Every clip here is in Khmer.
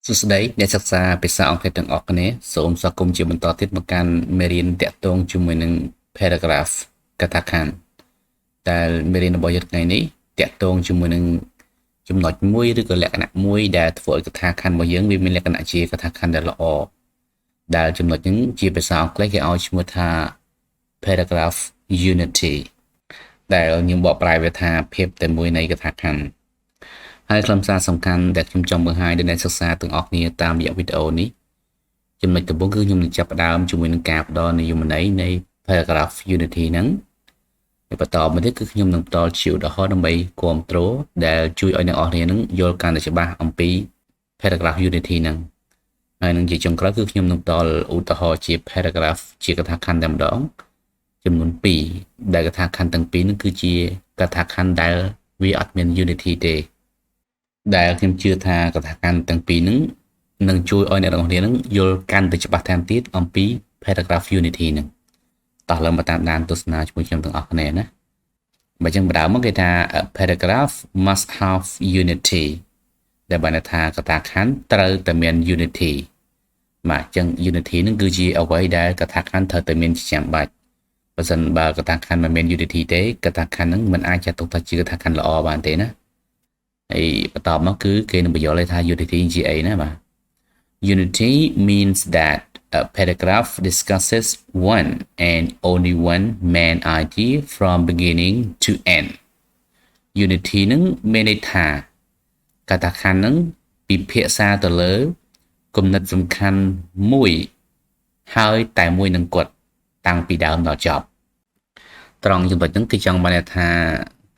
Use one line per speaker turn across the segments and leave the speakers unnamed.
សួស្តីអ្នកសិក្សាភាសាអង់គ្លេសទាំងអស់គ្នាសូមស្វាគមន៍ជាបន្តទៀតមកកាន់មេរៀនតាក់ទងជាមួយនឹង paragraph កថាខណ្ឌដែលមេរៀនរបស់យើងថ្ងៃនេះតាក់ទងជាមួយនឹងចំណុចមួយឬក៏លក្ខណៈមួយដែលធ្វើឲ្យកថាខណ្ឌរបស់យើងវាមានលក្ខណៈជាកថាខណ្ឌដែលល្អដែលចំណុចនេះជាភាសាអង់គ្លេសគេឲ្យឈ្មោះថា paragraph unity ដែលខ្ញុំបកប្រែវាថាភាពតែមួយនៃកថាខណ្ឌហើយខ្លឹមសារសំខាន់ដែលខ្ញុំចង់បង្ហាញដល់អ្នកសិក្សាទាំងអស់គ្នាតាមរយៈវីដេអូនេះចំណុចដំបូងគឺខ្ញុំនឹងចាប់ផ្ដើមជាមួយនឹងការផ្ដល់និយមន័យនៃ paragraph unity ហ្នឹងហើយបន្តមកទៀតគឺខ្ញុំនឹងផ្ដល់ជាឧទាហរណ៍ដើម្បីគាំទ្រដែលជួយឲ្យអ្នកនរគ្នានឹងយល់កាន់តែច្បាស់អំពី paragraph unity ហ្នឹងហើយនឹងជាចុងក្រោយគឺខ្ញុំនឹងផ្ដល់ឧទាហរណ៍ជា paragraph ជាកថាខណ្ឌតែម្ដងចំនួន2ដែលកថាខណ្ឌទាំងពីរហ្នឹងគឺជាកថាខណ្ឌដែលវាអត់មាន unity ទេដែលខ្ញុំជឿថាកថាខណ្ឌទាំងពីរហ្នឹងនឹងជួយឲ្យអ្នកនរគ្នានឹងយល់កាន់តែច្បាស់ថែមទៀតអំពី paragraph unity ហ្នឹងតោះឡើងមកតាមដានទស្សនាជាមួយខ្ញុំទាំងអស់គ្នាណាបើចឹងបណ្ដើមមកគេថា a paragraph must have unity ដែលបានថាកថាខណ្ឌត្រូវតែមាន unity បាទចឹង unity ហ្នឹងគឺជាអ្វីដែលកថាខណ្ឌត្រូវតែមានជាចាំបាច់បើសិនបើកថាខណ្ឌមិនមាន unity ទេកថាខណ្ឌហ្នឹងមិនអាចចាត់ទុកថាជាកថាខណ្ឌល្អបានទេណាហើយបន្តមកគឺគេនឹងបញ្យល់ថា unity ជាអីណាបាទ unity means that a paragraph discusses one and only one main idea from beginning to end unity នឹងមានន័យថាកថាខណ្ឌនឹងពិភាក្សាទៅលើគំនិតសំខាន់មួយហើយតែមួយនឹងគាត់តាំងពីដើមដល់ចប់ត្រង់ចំណុចហ្នឹងគឺចង់បានថា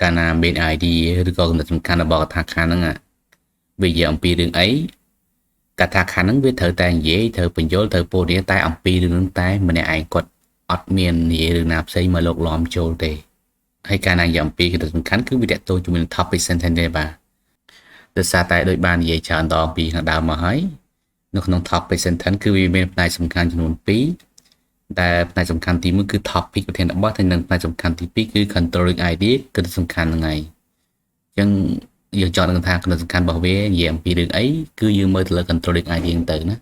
កាលណា main idea ឬក៏គំនិតសំខាន់របស់កថាខណ្ឌហ្នឹងវានិយាយអំពីរឿងអីកថាខណ្ឌហ្នឹងវាត្រូវតែនិយាយត្រូវបញ្យល់ត្រូវពោលនិយាយតែអំពីរឿងហ្នឹងតែម្នាក់ឯងគាត់អត់មាននិយាយរឿងណាផ្សេងមកលោកឡំចូលទេហើយកាលណានិយាយអំពីគំនិតសំខាន់គឺវាតទៅជាមួយនឹង topic sentence ទេបាទដោយសារតែដូចបាននិយាយច្រើនដងពីខាងដើមមកហើយនៅក្នុង topic sentence គឺវាមានផ្នែកសំខាន់ចំនួន2ដែលផ្នែកសំខាន់ទី1គឺ topic ប្រធានបទហើយនិងផ្នែកសំខាន់ទី2គឺ controlling idea គឺសំខាន់ហ្នឹងហើយអញ្ចឹងយើងចង់ដឹងថាគំនិតសំខាន់របស់វានិយាយអំពីរឿងអីគឺយើងមើលទៅលើ controlling idea ទៅណា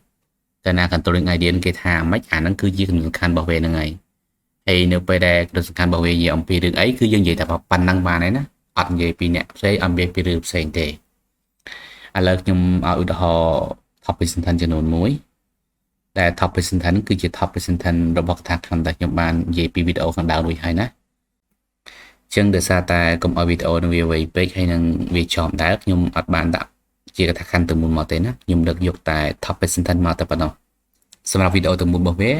តែណា controlling idea គេថាម៉េចអាហ្នឹងគឺជាគំនិតសំខាន់របស់វាហ្នឹងហើយហើយនៅពេលដែលគំនិតសំខាន់របស់វានិយាយអំពីរឿងអីគឺយើងនិយាយតែប៉ុណ្ណឹងបានហើយណាអត់និយាយពីអ្នកផ្សេងអត់និយាយពីរឿងផ្សេងទេឥឡូវខ្ញុំឲ្យឧទាហរណ៍ topic sentence ចំនួន1ដែល topic sentence គឺជា topic sentence របស់កថាខណ្ឌដែលខ្ញុំបាននិយាយពីវីដេអូខាងដើមរួចហើយណាចឹងដោយសារតែកុំឲ្យវីដេអូនឹងវាវែងពេកហើយនឹងវាចំដែរខ្ញុំអត់បានដាក់ជាកថាខណ្ឌទៅមុនមកទេណាខ្ញុំលើកយកតែ topic sentence មកតែប៉ុណ្ណោះសម្រាប់វីដេអូទៅមុនរបស់វា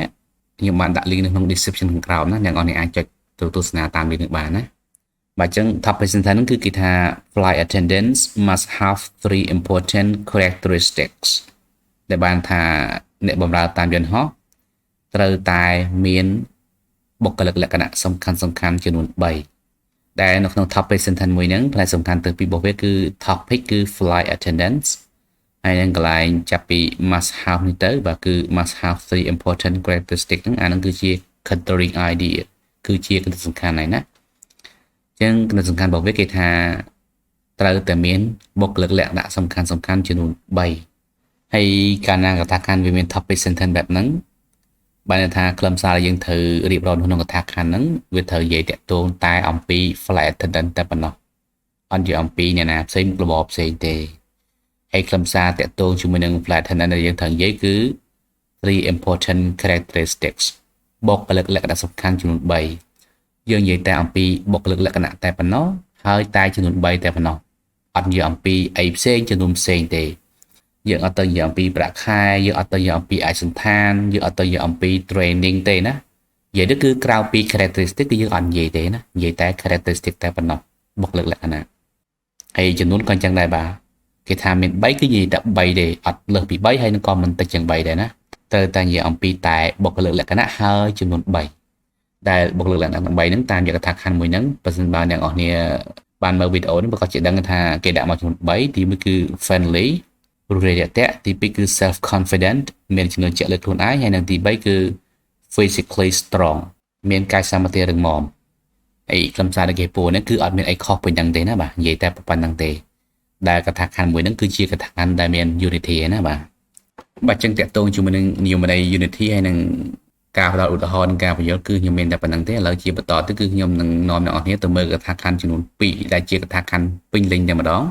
ខ្ញុំបានដាក់ link នៅក្នុង description ខាងក្រោមណាអ្នកនរអាចចុចទៅទស្សនាតាម link នេះបានណាបាទចឹង topic sentence ហ្នឹងគឺគេថា flight attendants must have 3 important characteristics ដែលបានថាអ្នកបម្រើតាមយន្តហោះត្រូវតែមានបុគ្គលិកលក្ខណៈសំខាន់ចំនួន3ដែលនៅក្នុង topic sentence មួយហ្នឹងផ្នែកសំខាន់ទៅពីរបស់វាគឺ topic គឺ flight attendants ហើយនឹងកន្លែងចាប់ពី must have នេះទៅបាទគឺ must have 3 important characteristics ហ្នឹងអាហ្នឹងគឺជា controlling idea គឺជាគំនិតសំខាន់ហើយណាចឹងគំនិតសំខាន់របស់វាគេថាត្រូវតែមានបុគ្គលិកលក្ខណៈសំខាន់ចំនួន3ហើយកាលណាកថាខណ្ឌវាមាន topic sentence បែបហ្នឹងបានថាខ្លឹមសារដែលយើងត្រូវរៀបរាប់ក្នុងកថាខណ្ឌហ្នឹងវាត្រូវនិយាយតាក់ទងតែអំពី flight attendant តែប៉ុណ្ណោះអត់និយាយអំពីអ្នកណាផ្សេងរបបផ្សេងទេហើយខ្លឹមសារតាក់ទងជាមួយនឹង flight attendant ដែលយើងត្រូវនិយាយគឺ 3 important characteristics បុគ្គលិកលក្ខណៈសំខាន់ចំនួន3យើងនិយាយតែអំពីបុគ្គលិកលក្ខណៈតែប៉ុណ្ណោះហើយតែចំនួន3តែប៉ុណ្ណោះអត់និយាយអំពីអីផ្សេងចំនួនផ្សេងទេយើងអត់ទៅនិយាយអំពីប្រាក់ខែយើងអត់ទៅនិយាយអំពីឯកសណ្ឋានយើងអត់ទៅនិយាយអំពី training ទេណានិយាយទៅគឺក្រៅពី characteristic គឺយើងអត់និយាយទេណានិយាយតែ characteristic តែប៉ុណ្ណោះបុគ្គលិកលក្ខណៈហើយចំនួនក៏អញ្ចឹងដែរបាទគេថាមាន3គឺនិយាយតែ3ទេអត់លើសពី3ហើយនឹងក៏មិនតិចជាង3ដែរណាត្រូវតែនិយាយអំពីតែបុគ្គលិកលក្ខណៈហើយចំនួន3ដែលបុគ្គលិកលក្ខណៈទាំង3ហ្នឹងតាមយកកថាខណ្ឌមួយហ្នឹងបើសិនបើអ្នកនរគ្នាបានមើលវីដេអូនេះប្រកាសជាដឹងថាគេដាក់មកចំនួន3ទី1គឺ friendly រួចរាយរាក់ទាក់ទី2គឺ self confident មានជំនឿជាក់លើខ្លួនឯងហើយនិងទី3គឺ physically strong មានកាយសម្បត្តិរឹងមាំអីខ្លឹមសារដែលគេពោលហ្នឹងគឺអត់មានអីខុសពីហ្នឹងទេណាបាទនិយាយតែប៉ុណ្្នឹងទេដែលកថាខណ្ឌមួយហ្នឹងគឺជាកថាខណ្ឌដែលមាន unity ណាបាទ បាទចឹងតកតងជាមួយនឹងនិយមន័យ Unity ហើយនឹងការផ្ដល់ឧទាហរណ៍និងការបញ្យល់គឺខ្ញុំមានតែប៉ុណ្្នឹងទេឥឡូវជាបន្តទៅគឺខ្ញុំនឹងនាំអ្នកនរគ្នាទៅមើលកថាខណ្ឌចំនួន2ដែលជាកថាខណ្ឌពេញលេញតែម្ដង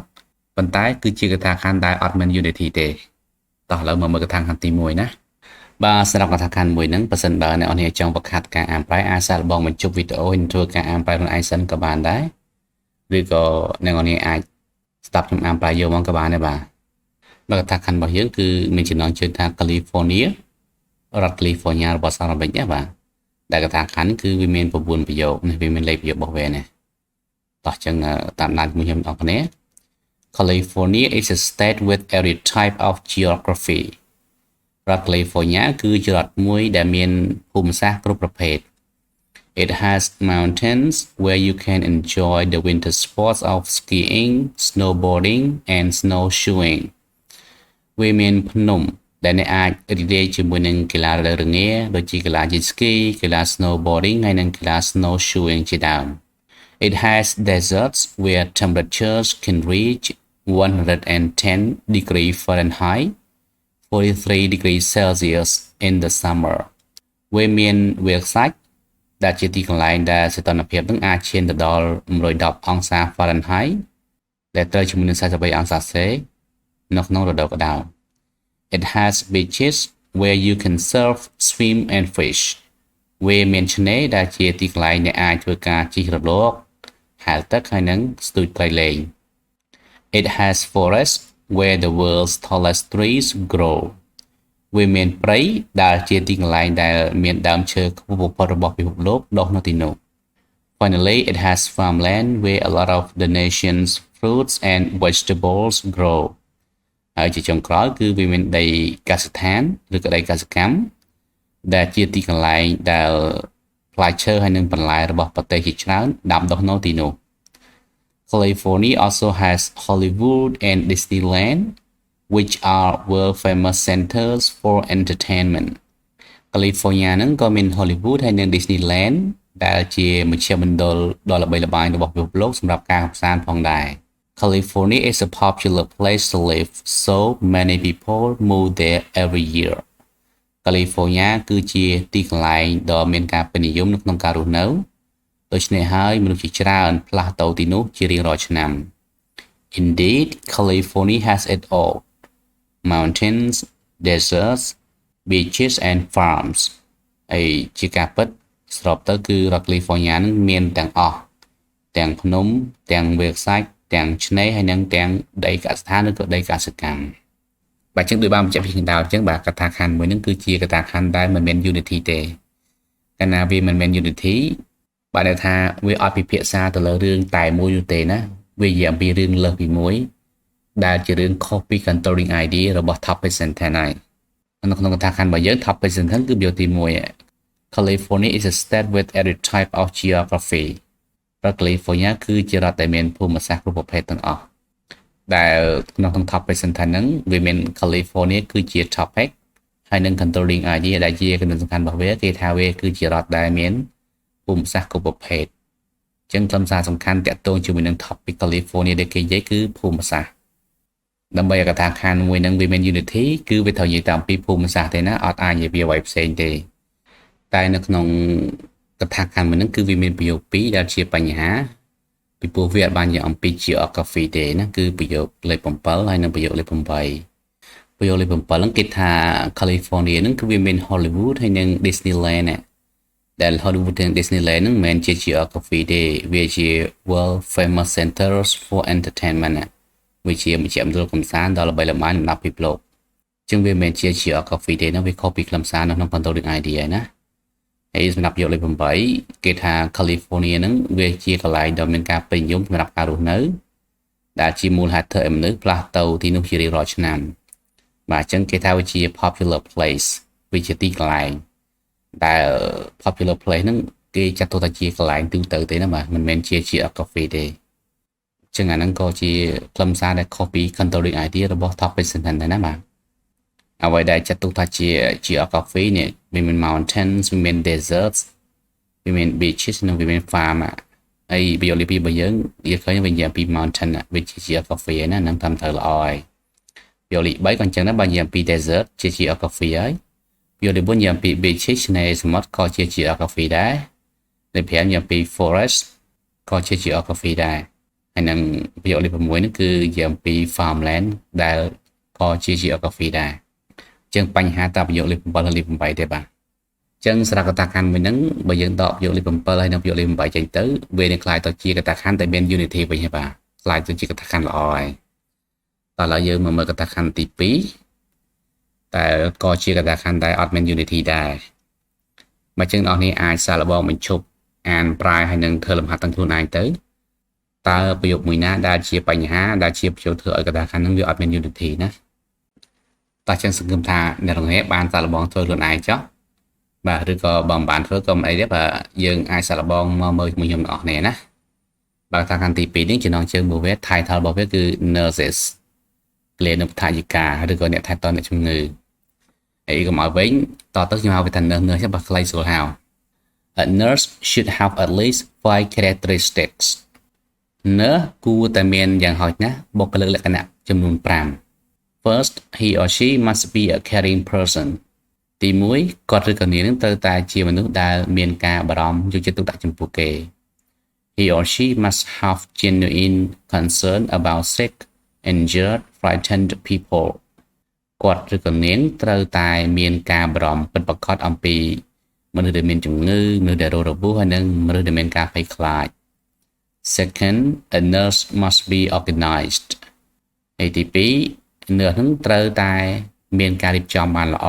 ប៉ុន្តែគឺជាកថាខណ្ឌដែលអត់មាន Unity ទេតោះឥឡូវមកមើលកថាខណ្ឌទី1ណាបាទសម្រាប់កថាខណ្ឌមួយហ្នឹងបើសិនបើអ្នកនរគ្នាចង់បង្ហាត់ការអានប្រែអាចសាកល្បងបញ្ចុះវីដេអូហើយធ្វើការអានប្រែខ្លួនឯងសិនក៏បានដែរឬក៏អ្នកនរគ្នាអាចស្ដាប់ខ្ញុំអានប្រែយកមកក៏បានដែរបាទកថាខណ្ឌរបស់យើងគឺមានចំណងជើងថា California រដ្ឋ California របស់សហរដ្ឋអាមេរិកណាបាទដែលកថាខណ្ឌគឺវាមាន9ប្រយោគនេះវាមានលេខប្រយោគរបស់វាណាតោះចឹងតាមដានជាមួយខ្ញុំបងប្អូន California is a state with every type of geography រដ្ឋ California គឺជារដ្ឋមួយដែលមានភូមិសាស្ត្រគ្រប់ប្រភេទ It has mountains where you can enjoy the winter sports of skiing, snowboarding and snowshoeing វាមានភ្នំដែលអ្នកអាចរីករាយជាមួយនឹងកីឡារដូវរងាដូចជាកីឡា jet ski កីឡា snowboarding ហើយនិងកីឡា snowshoeing ជាដើម It has deserts where temperatures can reach 110 degrees Fahrenheit 43 degrees Celsius in the summer វាមានវាលខ្សាច់ដែលជាទីកន្លែងដែលសីតុណ្ហភាពនឹងអាចឈានទៅដល់110អង្សា Fahrenheit ដែលត្រូវជាមួយនឹង43អង្សាសេនៅក្នុងរដូវក្តៅ It has beaches where you can surf, swim and fish វាមានឆ្នេរដែលជាទីកន្លែងដែលអាចធ្វើការជិះរលកហែលទឹកហើយនិងស្ទូចត្រីលេង It has forests where the world's tallest trees grow វាមានព្រៃដែលជាទីកន្លែងដែលមានដើមឈើខ្ពស់បំផុតរបស់ពិភពលោកដុះនៅទីនោះ Finally, it has farmland where a lot of the nation's fruits and vegetables grow ហើយជាចុងក្រោយគឺវាមានដីកសិដ្ឋានឬក៏ដីកសិកម្មដែលជាទីកន្លែងដែលផ្លែឈើហើយនិងបន្លែរបស់ប្រទេសជាច្រើនដាំដុះនៅទីនោះ California also has Hollywood and Disneyland which are world famous centers for entertainment California ហ្នឹងក៏មាន Hollywood ហើយនិង Disneyland ដែលជាមជ្ឈមណ្ឌលដ៏ល្បីល្បាញរបស់ពិភពលោកសម្រាប់ការកម្សាន្តផងដែរ California is a popular place to live, so many people move there every year. California គឺជាទីកន្លែងដ៏មានការពេញនិយមនៅក្នុងការរស់នៅដូច្នេះហើយមនុស្សជាច្រើនផ្លាស់ទៅទីនោះជារៀងរាល់ឆ្នាំ Indeed, California has it all. Mountains, deserts, beaches and farms. ហើយជាការពិតស្របទៅគឺរដ្ឋ California នឹងមានទាំងអស់ទាំងភ្នំទាំងវាលខ្សាច់ទាំងឆ្នេរហើយនិងទាំងដីកសិដ្ឋានឬក៏ដីកសិកម្មបាទចឹងដូចបានបញ្ជាក់ពីខាងដើមចឹងបាទកថាខណ្ឌមួយហ្នឹងគឺជាកថាខណ្ឌដែលមិនមាន unity ទេកាលណាវាមិនមាន unity បាទន័យថាវាអត់ពិភាក្សាទៅលើរឿងតែមួយនោះទេណាវានិយាយអំពីរឿងលើសពីមួយដែលជារឿង copy controlling idea របស់ topic sentence ហើយនៅក្នុងកថាខណ្ឌរបស់យើង topic sentence គឺវាទី1 California is a state with every type of geographyរដ្ឋ California គឺជារដ្ឋដែលមានភូមិសាស្ត្រគ្រប់ប្រភេទទាំងអស់ដែលក្នុង topic sentence ហ្នឹងវាមាន California គឺជា topic ហើយនឹង controlling idea ដែលជាគំនិតសំខាន់របស់វាគេថាវាគឺជារដ្ឋដែលមានភូមិសាស្ត្រគ្រប់ប្រភេទអញ្ចឹងខ្លឹមសារសំខាន់តាក់ទងជាមួយនឹង topic California ដែលគេនិយាយគឺភូមិសាស្ត្រដើម្បីឲ្យកថាខណ្ឌមួយហ្នឹងវាមាន unity គឺវាត្រូវនិយាយតែអំពីភូមិសាស្ត្រទេណាអត់អាចនិយាយពីអ្វីផ្សេងទេតែនៅក្នុងកថាខណ្ឌមួយហ្នឹងគឺវាមានប្រយោគ2ដែលជាបញ្ហាពីព្រោះវាអត់បាននិយាយអំពី geography ទេណាគឺប្រយោគលេខ7ហើយនិងប្រយោគលេខ8ប្រយោគលេខ7ហ្នឹងគេថា California ហ្នឹងគឺវាមាន Hollywood ហើយនិង Disneyland ណាដែល Hollywood និង Disneyland ហ្នឹងមិនមែនជា geography ទេវាជា world famous centers for entertainment ណាវាជាមជ្ឈមណ្ឌលកម្សាន្តដ៏ល្បីល្បាញលំដាប់ពិភពលោកជាងវាមិនមែនជា geography ទេណាវាខុសពីខ្លឹមសារនៅក្នុង controlling idea ណាហើយសម្រាប់ប្រយោគលេខ8គេថា California ហ្នឹងវាជាកន្លែងដ៏មានការពេញនិយមសម្រាប់ការរស់នៅដែលជាមូលហេតុធ្វើឲ្យមនុស្សផ្លាស់ទៅទីនោះជារៀងរាល់ឆ្នាំបាទអញ្ចឹងគេថាវាជា popular place វាជាទីកន្លែងដែល popular place ហ្នឹងគេចាត់ទុកថាជាកន្លែងទូទៅទេណាបាទមិនមែនជា geography ទេអញ្ចឹងអាហ្នឹងក៏ជាខ្លឹមសារដែលខុសពី controlling idea របស់ topic sentence ដែរណាបាទអ្វីដែលចាត់ទុកថាជា geography នេះវាមាន mountains វាមាន deserts វាមាន beaches និងវាមាន farm ហើយប្រយោគលេខ2របស់យើងនិយាយឃើញវានិយាយពី mountain វាជា geography ណាហ្នឹងតាមត្រូវល្អហើយ Biểu lý 3 còn chẳng nó bao nhiêu pi desert chia chia ở coffee ấy. Biểu lý 4 nhiều pi beaches này smart có chia chia ở coffee đấy. Để phía nhiều pi forest có chia chia ở coffee đấy. Hay năng biểu lý 6 nó cứ nhiều pi farmlandដែលក៏ជាជាកាហ្វេដែរចឹងបញ្ហាតប្រយោគលេខ7និងលេខ8ទេបាទចឹងសារកតាខណ្ឌមួយហ្នឹងបើយើងដកប្រយោគលេខ7ហើយនិងប្រយោគលេខ8ចេញទៅវានឹងក្លាយទៅជាកតាខណ្ឌដែលមាន unity វិញហើយបាទក្លាយទៅជាកតាខណ្ឌល្អហើយតោះឥឡូវយើងមកមើលកតាខណ្ឌទី2តែក៏ជាកតាខណ្ឌដែលអត់មាន unity ដែរបើចឹងអ្នកនេះអាចសាកល្បងបញ្ឈប់អានប្រាយហើយនឹងធ្វើលំហាត់ទាំងខ្លួនឯងទៅតើប្រយោគមួយណាដែលជាបញ្ហាដែលជាប្រយោគធ្វើឲ្យកតាខណ្ឌហ្នឹងវាអត់មាន unity ណាតោះចឹងសង្ឃឹមថាអ្នកទាំងនេះបានសាកល្បងធ្វើខ្លួនឯងចុះបាទឬក៏បើមិនបានធ្វើក៏មិនអីទេបាទយើងអាចសាកល្បងមកមើលជាមួយខ្ញុំទាំងអស់គ្នាណាបាទកតាខណ្ឌទី2នេះចំណងជើងមួយវា title របស់វាគឺ nurses លេនុបដ្ឋាយិកាឬក៏អ្នកថែទាំអ្នកជំងឺហើយកុំឲ្យវិញតទៅខ្ញុំហៅវាថា nurse បាទខ្លីស្រួលហៅ A nurse should have at least 5 characteristics nurse គួរតែមានយ៉ាងហោចណាស់បុគ្គលិកលក្ខណៈចំនួន5 First he or she must be a caring person ទី1គាត់ឬក៏នាងនឹងត្រូវតែជាមនុស្សដែលមានការបារម្ភយកចិត្តទុកដាក់ចំពោះគេ He or she must have genuine concern about sick injured frightened people គាត់ឬក៏នាងត្រូវតែមានការបារម្ភពិតប្រាកដអំពីមនុស្សដែលមានជំងឺមនុស្សដែលរងរបួសហើយនិងមនុស្សដែលមានការភ័យខ្លាច Second a nurse must be organized ហើយទី2 nurse នឹងត្រូវតែមានការរៀបចំបានល្អ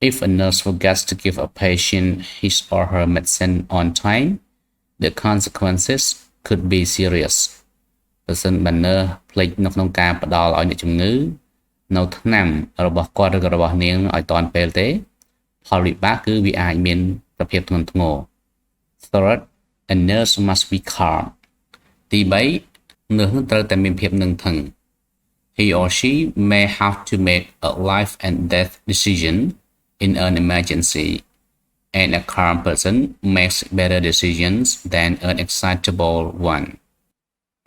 If a nurse forgets to give a patient his or her medicine on time the consequences could be serious បើសិនបើ nurse ភ្លេចនៅក្នុងការផ្ដល់ឲ្យអ្នកជំងឺនៅថ្នាំរបស់គាត់ឬក៏របស់នាងឲ្យទាន់ពេលទេផលវិបាកគឺវាអាចមានប្រភេទធ្ងន់ធ្ងរ Third a nurse must be calm ទី3 nurse ត្រូវតែមានភាពនឹងថឹង He or she may have to make a life and death decision in an emergency and a calm person makes better decisions than an excitable one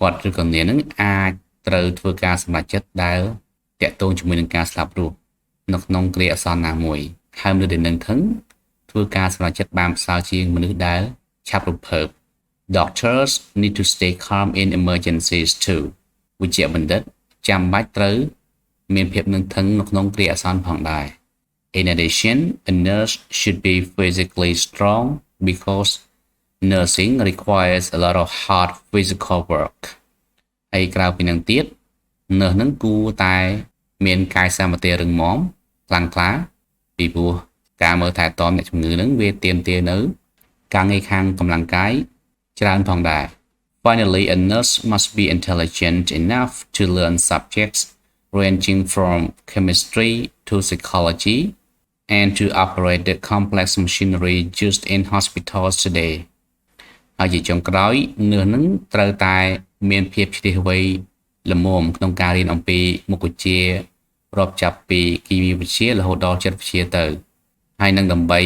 គាត់ឬក៏នាងនឹងអាចត្រូវធ្វើការសម្រេចចិត្តដែលតាក់ទងជាមួយនឹងការស្លាប់រស់នៅក្នុងគ្រាអាសន្នណាមួយហើយមនុស្សដែលនឹងថឹងធ្វើការសម្រេចចិត្តបានប្រសើរជាងមនុស្សដែលឆាប់រំភើប Doctors need to stay calm in emergencies too វិជ្ជបណ្ឌិតចាំបាច់ត្រូវមានភាពនឹងថឹងនៅក្នុងគ្រាអាសន្នផងដែរ In addition a nurse should be physically strong because nursing requires a lot of hard physical work ហើយក្រៅពីនឹងទៀត nurse នឹងគួរតែមានកាយសម្បទារឹងមាំខ្លាំងក្លាពីព្រោះការមើលថែទាំអ្នកជំងឺនឹងវាទាមទារនៅការងារខាងកម្លាំងកាយច្រើនផងដែរ Finally a nurse must be intelligent enough to learn subjects ranging from chemistry to psychology and to operate the complex machinery used in hospitals today ហើយជាចុងក្រោយ nurse នឹងត្រូវតែមានភាពឆ្លៀសវៃល្មមក្នុងការរៀនអំពីមុខវិជ្ជារាប់ចាប់ពីគីមីវិទ្យារហូតដល់ចិត្តវិទ្យាទៅហើយនឹងដើម្បី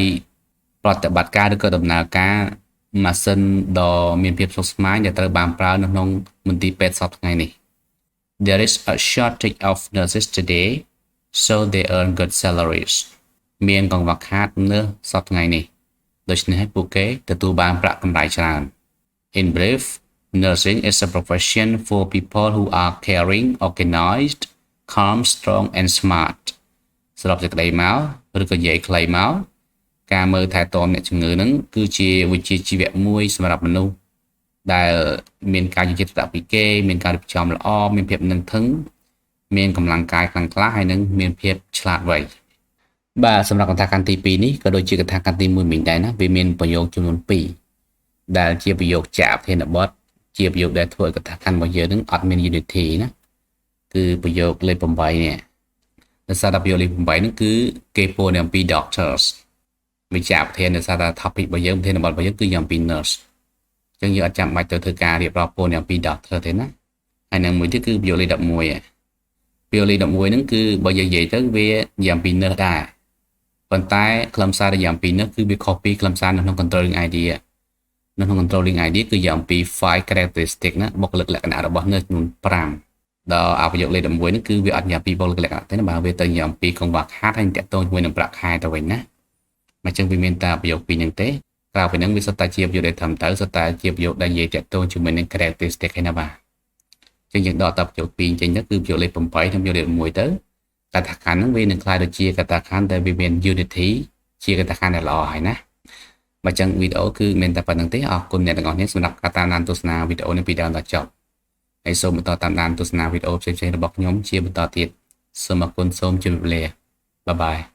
ប្រតិបត្តិការឬក៏ដំណើរការម៉ាស៊ីនដ៏មានភាពស្មុគស្មាញដែលត្រូវបានប្រើនៅក្នុងមន្ទីរពេទ្យសពថ្ងៃនេះ There is a shortage of nurses today so they earn good salaries មានកង្វះខាតនឿសសពថ្ងៃនេះដូច្នេះពួកគេទទួលបានប្រាក់កម្រៃច្រើន In brief nursing is a profession for people who are caring organized calm strong and smart សរុបសេចក្តីមកឬក៏និយាយខ្លីមកការមើលថែទាំអ្នកជំងឺនឹងគឺជាវិជ្ជាជីវៈមួយសម្រាប់មនុស្សដែលមានការយកចិត្តទុកដាក់ពីគេមានការរៀបចំល្អមានភាពនឹងថឹងមានកម្លាំងកាយខ្លាំងក្លាហើយនឹងមានភាពឆ្លាតវៃបាទសម្រាប់កថាខណ្ឌទី2នេះក៏ដូចជាកថាខណ្ឌទី1មិញដែរណាវាមានប្រយោគចំនួន2ដែលជាប្រយោគចាក់ប្រធានបទជាប្រយោគដែលធ្វើឲ្យកថាខណ្ឌរបស់យើងនឹងអត់មាន unity ណាគឺប្រយោគលេខ8នេះដោយសារតែប្រយោគលេខ8នេះគឺគេពោលនៅអំពី doctors វិជ្ជាប្រធានដោយសារតែ topic របស់យើងប្រធានបទរបស់យើងគឺយ៉ាងពី nurse អញ្ចឹងយើងអត់ចាំបាច់ទៅធ្វើការរៀបរាប់ពោលនៅអំពី doctor ទេណាហើយនឹងមួយទៀតគឺប្រយោគលេខ11ប្រយោគលេខ11ហ្នឹងគឺបើយើងនិយាយទៅវាយ៉ាងពី nurse ដែរប៉ុន្តែខ្លឹមសារយ៉ាងពី nurse គឺវាខុសពីខ្លឹមសារនៅក្នុង controlling idea នៅក្នុង controlling idea គឺយ៉ាងពី 5 characteristic ណាបុគ្គលិកលក្ខណៈរបស់ nurse ចំនួន5 ដល់អប្រយោគលេខ11នេះគឺវាអត់ញ៉ាំពីបុគ្គលិកលក្ខណៈទេណាបាទវាទៅញ៉ាំពីកង្វះខាតហើយតាក់ទងជាមួយនឹងប្រាក់ខែទៅវិញណាអញ្ចឹងវាមានតែប្រយោគពីរហ្នឹងទេក្រៅពីហ្នឹងវាសុទ្ធតែជាប្រយោគដែលត្រឹមត្រូវសុទ្ធតែជាប្រយោគដែលនិយាយតាក់ទងជាមួយនឹង characteristic ឯណាបាទអញ្ចឹងយើងដកតប្រយោគពីរចេញទៅគឺប្រយោគលេខ8និងប្រយោគលេខ11ទៅកថាខណ្ឌហ្នឹងវានឹងក្លាយទៅជាកថាខណ្ឌដែលវាមាន unity ជាកថាខណ្ឌដែលល្អហើយណាបើអញ្ចឹងវីដេអូគឺមានតែប៉ុណ្្នឹងទេអរគុណអ្នកទាំងអស់គ្នាសម្រាប់ការតាមដានទស្សនាវីដេអូនេះពីដើមដល់ចប់ហើយសូមបន្តតាមដានទស្សនាវីដេអូផ្សេងៗរបស់ខ្ញុំជាបន្តទៀតសូមអរគុណសូមជម្រាបលាបាយបាយ